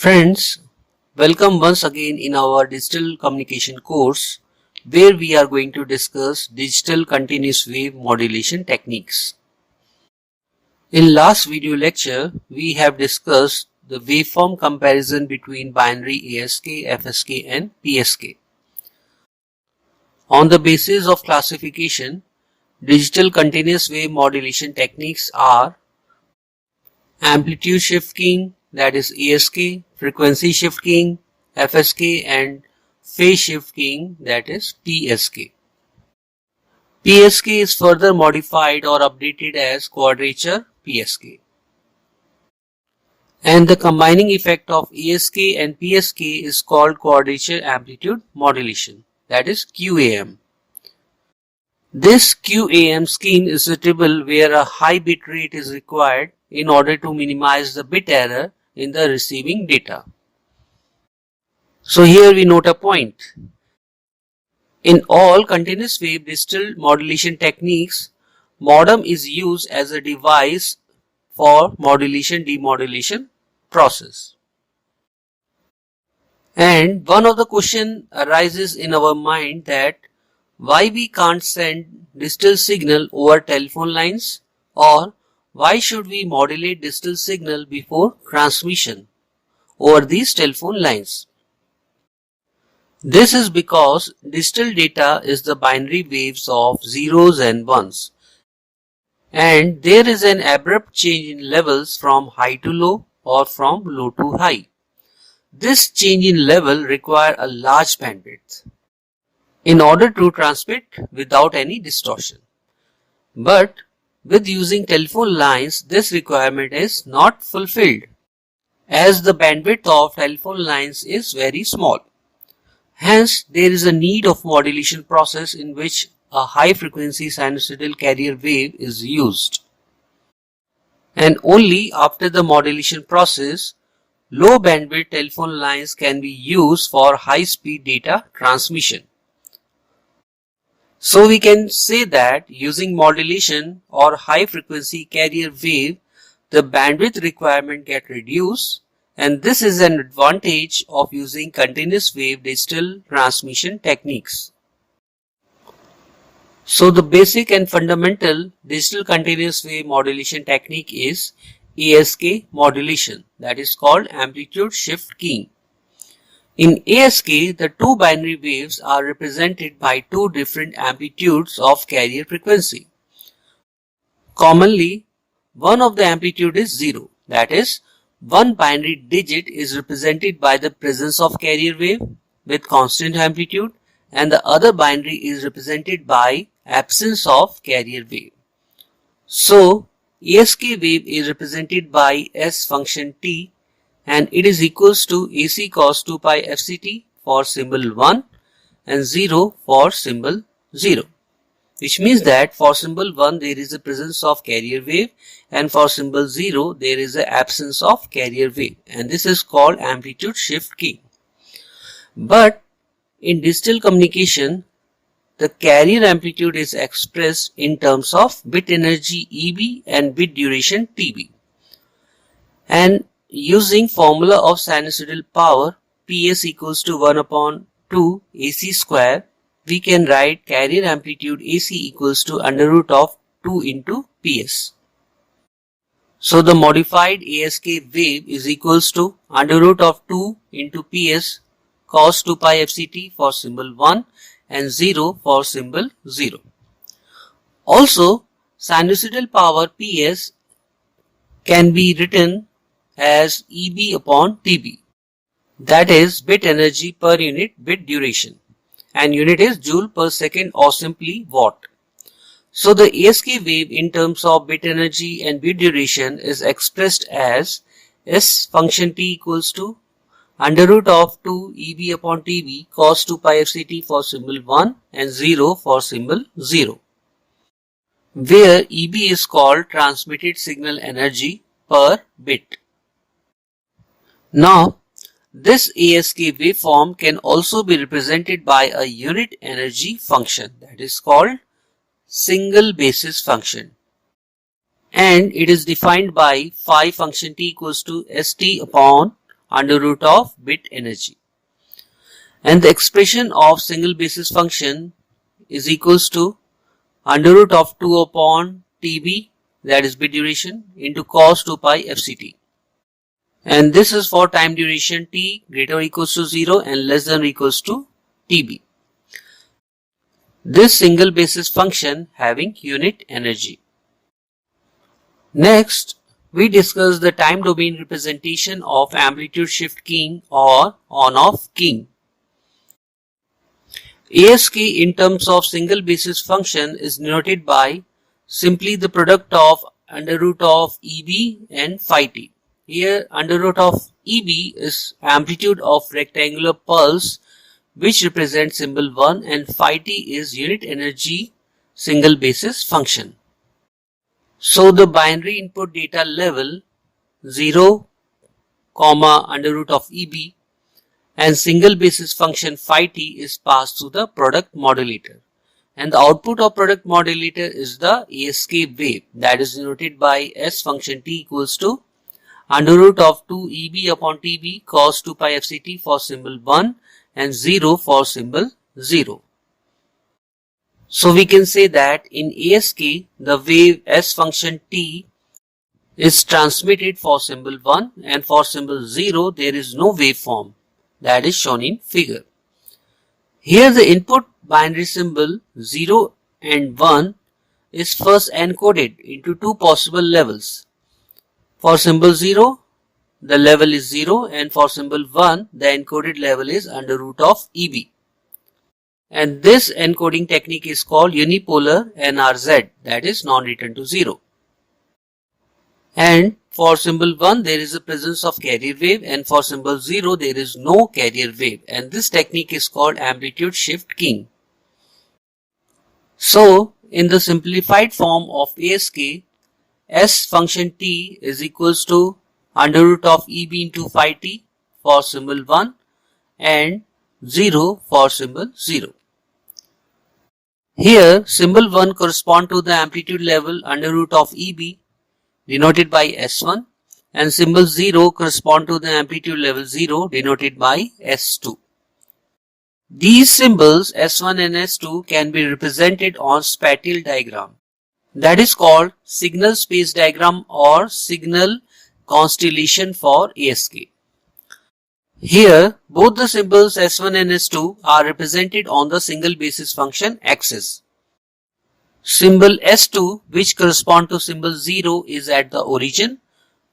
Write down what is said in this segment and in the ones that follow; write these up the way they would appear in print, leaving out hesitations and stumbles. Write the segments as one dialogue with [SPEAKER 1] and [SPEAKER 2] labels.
[SPEAKER 1] Friends, welcome once again in our digital communication course where we are going to discuss digital continuous wave modulation techniques. In last video lecture, we have discussed the waveform comparison between binary ASK, FSK and PSK. On the basis of classification, digital continuous wave modulation techniques are amplitude shift keying, that is ASK, frequency shift keying, FSK, and phase shift keying, that is PSK. PSK is further modified or updated as quadrature PSK. And the combining effect of ASK and PSK is called quadrature amplitude modulation, that is QAM. This QAM scheme is suitable where a high bit rate is required in order to minimize the bit error in the receiving data. So here we note a point. In all continuous wave digital modulation techniques, modem is used as a device for modulation-demodulation process. And one of the question arises in our mind that why we can't send digital signal over telephone lines, or why should we modulate digital signal before transmission over these telephone lines? This is because digital data is the binary waves of zeros and ones, and there is an abrupt change in levels from high to low or from low to high. This change in level requires a large bandwidth in order to transmit without any distortion. But with using telephone lines, this requirement is not fulfilled as the bandwidth of telephone lines is very small. Hence, there is a need of modulation process in which a high frequency sinusoidal carrier wave is used. And only after the modulation process, low bandwidth telephone lines can be used for high speed data transmission. So we can say that using modulation or high frequency carrier wave, the bandwidth requirement get reduced, and this is an advantage of using continuous wave digital transmission techniques. So the basic and fundamental digital continuous wave modulation technique is ASK modulation, that is called amplitude shift keying. In ASK, the two binary waves are represented by two different amplitudes of carrier frequency. Commonly, one of the amplitude is 0, that is, one binary digit is represented by the presence of carrier wave with constant amplitude, and the other binary is represented by absence of carrier wave. So, ASK wave is represented by S function t, and it is equals to AC cos 2 pi FCT for symbol 1 and 0 for symbol 0. Which means that for symbol 1 there is a presence of carrier wave, and for symbol 0 there is an absence of carrier wave, and this is called amplitude shift keying. But in digital communication, the carrier amplitude is expressed in terms of bit energy EB and bit duration TB. And using formula of sinusoidal power PS equals to 1 upon 2 AC square, we can write carrier amplitude AC equals to under root of 2 into PS. So the modified ASK wave is equals to under root of 2 into PS cos 2 pi FCT for symbol 1 and 0 for symbol 0. Also, sinusoidal power PS can be written as EB upon TB, that is bit energy per unit bit duration, and unit is joule per second or simply watt. So the ASK wave in terms of bit energy and bit duration is expressed as S function t equals to under root of 2 EB upon TB cos 2 pi FCT for symbol 1 and 0 for symbol 0, where EB is called transmitted signal energy per bit. Now, this ASK waveform can also be represented by a unit energy function, that is called single basis function, and it is defined by phi function t equals to st upon under root of bit energy. And the expression of single basis function is equals to under root of 2 upon TB, that is bit duration, into cos 2 pi FCT. And this is for time duration t greater or equals to 0 and less than or equals to TB. This single basis function having unit energy. Next, we discuss the time domain representation of amplitude shift keying or on-off keying. ASK in terms of single basis function is denoted by simply the product of under root of EB and phi t. Here under root of EB is amplitude of rectangular pulse which represents symbol 1, and phi t is unit energy single basis function. So the binary input data level 0, under root of EB and single basis function phi t is passed to the product modulator, and the output of product modulator is the ASK wave, that is denoted by S function t equals to under root of 2 EB upon TB cos 2 pi FCT for symbol 1 and 0 for symbol 0. So we can say that in ASK the wave S function t is transmitted for symbol 1 and for symbol 0 there is no waveform, that is shown in figure. Here the input binary symbol 0 and 1 is first encoded into two possible levels. For symbol 0 the level is 0 and for symbol 1 the encoded level is under root of EB. And this encoding technique is called unipolar NRZ, that is non-return to 0. And for symbol 1 there is a presence of carrier wave and for symbol 0 there is no carrier wave, and this technique is called amplitude shift keying. So in the simplified form of ASK, S function t is equals to under root of EB into phi t for symbol 1 and 0 for symbol 0. Here symbol 1 correspond to the amplitude level under root of EB denoted by S1 and symbol 0 correspond to the amplitude level 0 denoted by S2. These symbols S1 and S2 can be represented on spatial diagram, that is called signal space diagram or signal constellation for ASK. Here both the symbols S1 and S2 are represented on the single basis function axis. Symbol S2 which correspond to symbol 0 is at the origin,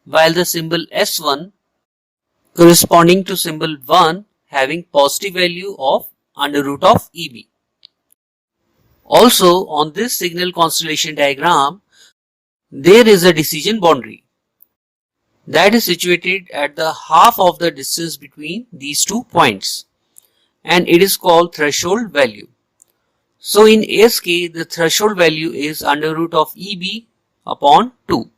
[SPEAKER 1] while the symbol S1 corresponding to symbol 1 having positive value of under root of EB. Also on this signal constellation diagram there is a decision boundary that is situated at the half of the distance between these 2 points, and it is called threshold value. So in ASK the threshold value is under root of EB upon 2,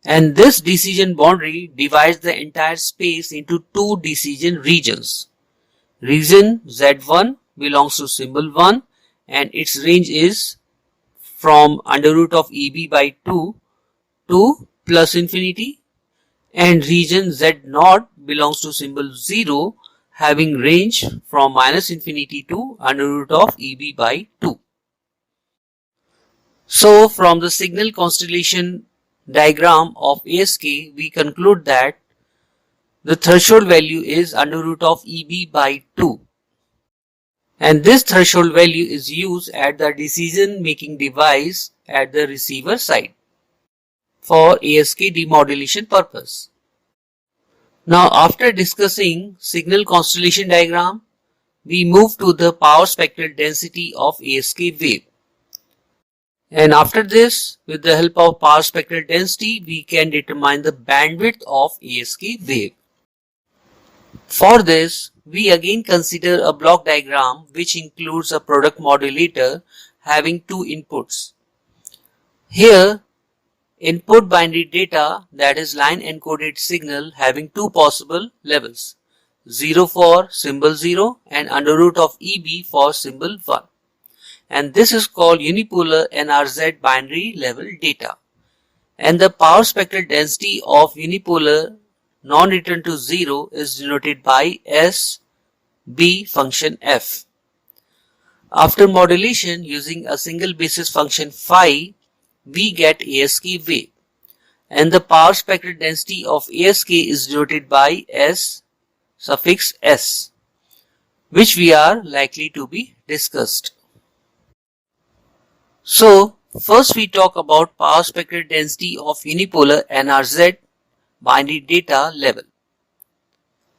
[SPEAKER 1] and this decision boundary divides the entire space into two decision regions. Region Z1 belongs to symbol 1 and its range is from under root of EB by 2 to plus infinity, and region Z0 belongs to symbol 0 having range from minus infinity to under root of EB by 2. So from the signal constellation diagram of ASK we conclude that the threshold value is under root of EB by 2, and this threshold value is used at the decision making device at the receiver side for ASK demodulation purpose. Now after discussing signal constellation diagram, we move to the power spectral density of ASK wave. And after this, with the help of power spectral density, we can determine the bandwidth of ASK wave. For this, we again consider a block diagram which includes a product modulator having two inputs. Here, input binary data, that is line encoded signal having two possible levels, 0 for symbol 0 and under root of EB for symbol 1. And this is called unipolar NRZ binary level data. And the power spectral density of unipolar non-return to 0 is denoted by SB function f. After modulation using a single basis function phi, we get ASK wave, and the power spectral density of ASK is denoted by S suffix S, which we are likely to be discussed. So, first we talk about power spectral density of unipolar NRZ binary data level,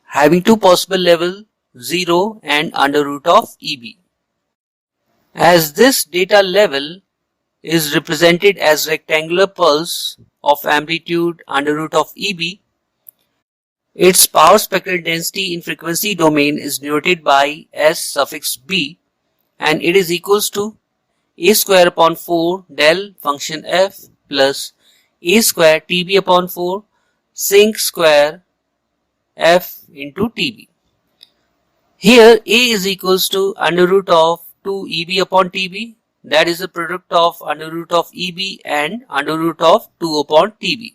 [SPEAKER 1] having two possible levels, 0 and under root of EB. As this data level is represented as rectangular pulse of amplitude under root of EB, its power spectral density in frequency domain is denoted by S suffix B, and it is equals to A square upon 4 del function f plus A square TB upon 4 sinc square f into TB. Here A is equals to under root of 2 EB upon TB, that is the product of under root of EB and under root of 2 upon TB,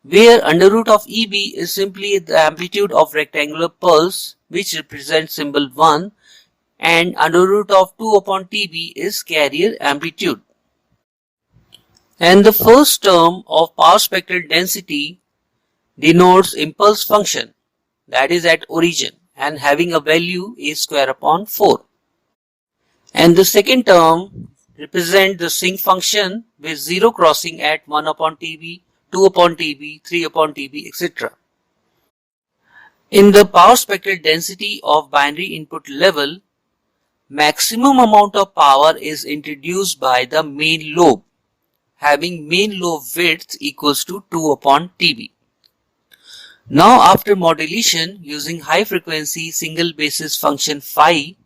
[SPEAKER 1] where under root of EB is simply the amplitude of rectangular pulse, which represents symbol 1, and under root of 2 upon TB is carrier amplitude. And the first term of power spectral density denotes impulse function, that is at origin and having a value A square upon 4. And the second term represents the sinc function with 0 crossing at 1 upon TB, 2 upon TB, 3 upon TB, etc. In the power spectral density of binary input level, maximum amount of power is introduced by the main lobe, having main lobe width equals to 2 upon TB. Now after modulation using high frequency single basis function phi,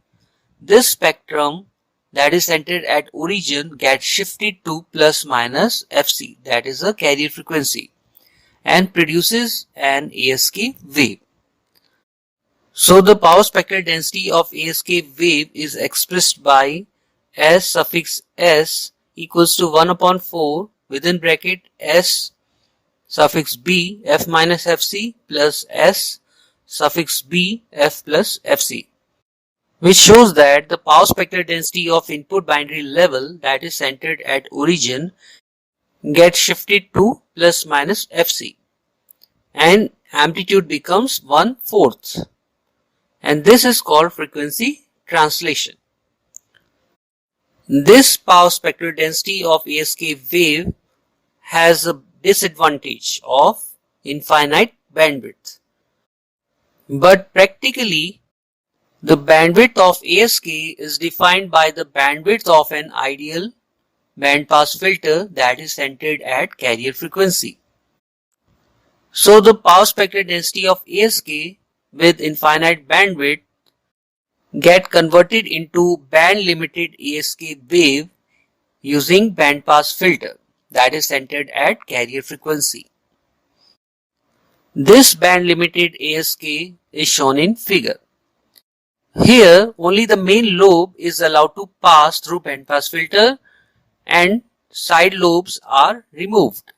[SPEAKER 1] this spectrum that is centered at origin gets shifted to plus minus Fc, that is a carrier frequency, and produces an ASK wave. So the power spectral density of ASK wave is expressed by S suffix S equals to 1 upon 4 within bracket S suffix B F minus Fc plus S suffix B F plus Fc, which shows that the power spectral density of input binary level that is centered at origin gets shifted to plus minus Fc, and amplitude becomes 1/4, and this is called frequency translation. This power spectral density of ASK wave has a disadvantage of infinite bandwidth, but practically the bandwidth of ASK is defined by the bandwidth of an ideal bandpass filter that is centered at carrier frequency. So the power spectral density of ASK with infinite bandwidth get converted into band limited ASK wave using bandpass filter that is centered at carrier frequency. This band limited ASK is shown in figure. Here only the main lobe is allowed to pass through bandpass filter and side lobes are removed.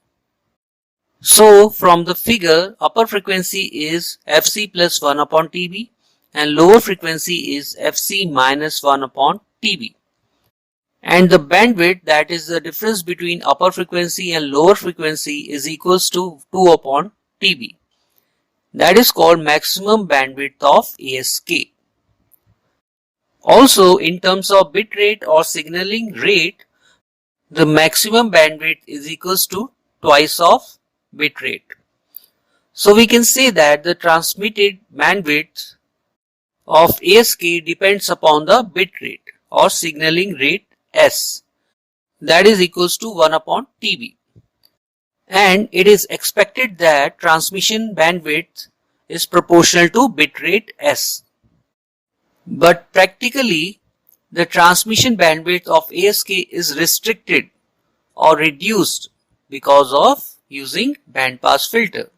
[SPEAKER 1] So from the figure, upper frequency is Fc plus 1 upon TB and lower frequency is Fc minus 1 upon TB. And the bandwidth, that is the difference between upper frequency and lower frequency, is equals to 2 upon TB. That is called maximum bandwidth of ASK. Also, in terms of bit rate or signaling rate, the maximum bandwidth is equals to twice of bit rate. So we can say that the transmitted bandwidth of ASK depends upon the bit rate or signaling rate S, that is equals to 1 upon TB, and it is expected that transmission bandwidth is proportional to bit rate S. But practically the transmission bandwidth of ASK is restricted or reduced because of using bandpass filter,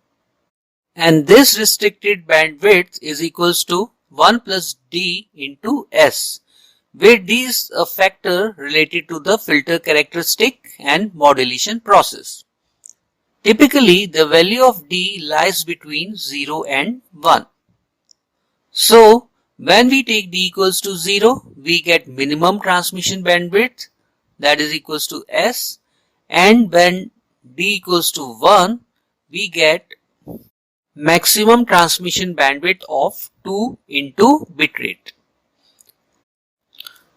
[SPEAKER 1] and this restricted bandwidth is equals to 1 plus D into S, where D is a factor related to the filter characteristic and modulation process. Typically, the value of D lies between 0 and 1. So, when we take D equals to 0, we get minimum transmission bandwidth, that is equals to S, and when D equals to 1, we get maximum transmission bandwidth of 2 into bitrate.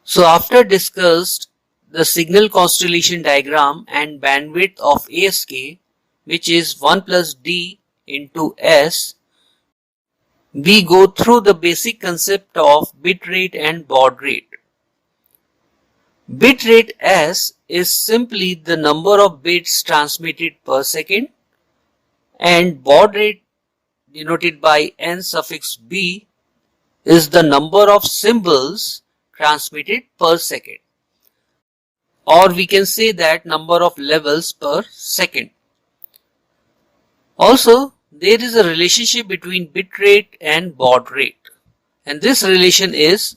[SPEAKER 1] So after discussed the signal constellation diagram and bandwidth of ASK, which is 1 plus D into S, we go through the basic concept of bit rate and baud rate. Bit rate S is simply the number of bits transmitted per second, and baud rate, denoted by N suffix B, is the number of symbols transmitted per second, or we can say that number of levels per second. Also, there is a relationship between bit rate and baud rate, and this relation is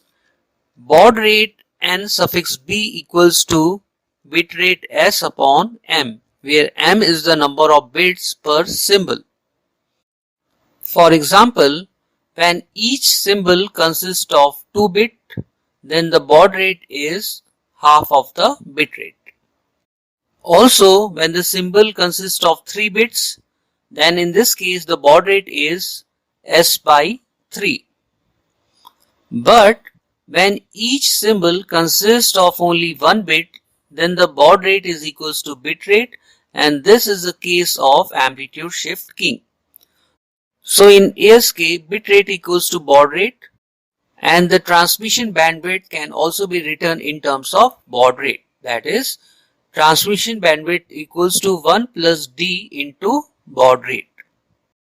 [SPEAKER 1] baud rate N suffix B equals to bit rate S upon M, where M is the number of bits per symbol. For example, when each symbol consists of 2 bits, then the baud rate is half of the bit rate. Also, when the symbol consists of 3 bits, then in this case the baud rate is S by 3. But when each symbol consists of only 1 bit, then the baud rate is equals to bit rate, and this is the case of amplitude shift keying. So in ASK, bit rate equals to baud rate, and the transmission bandwidth can also be written in terms of baud rate. That is, transmission bandwidth equals to 1 plus D into baud rate.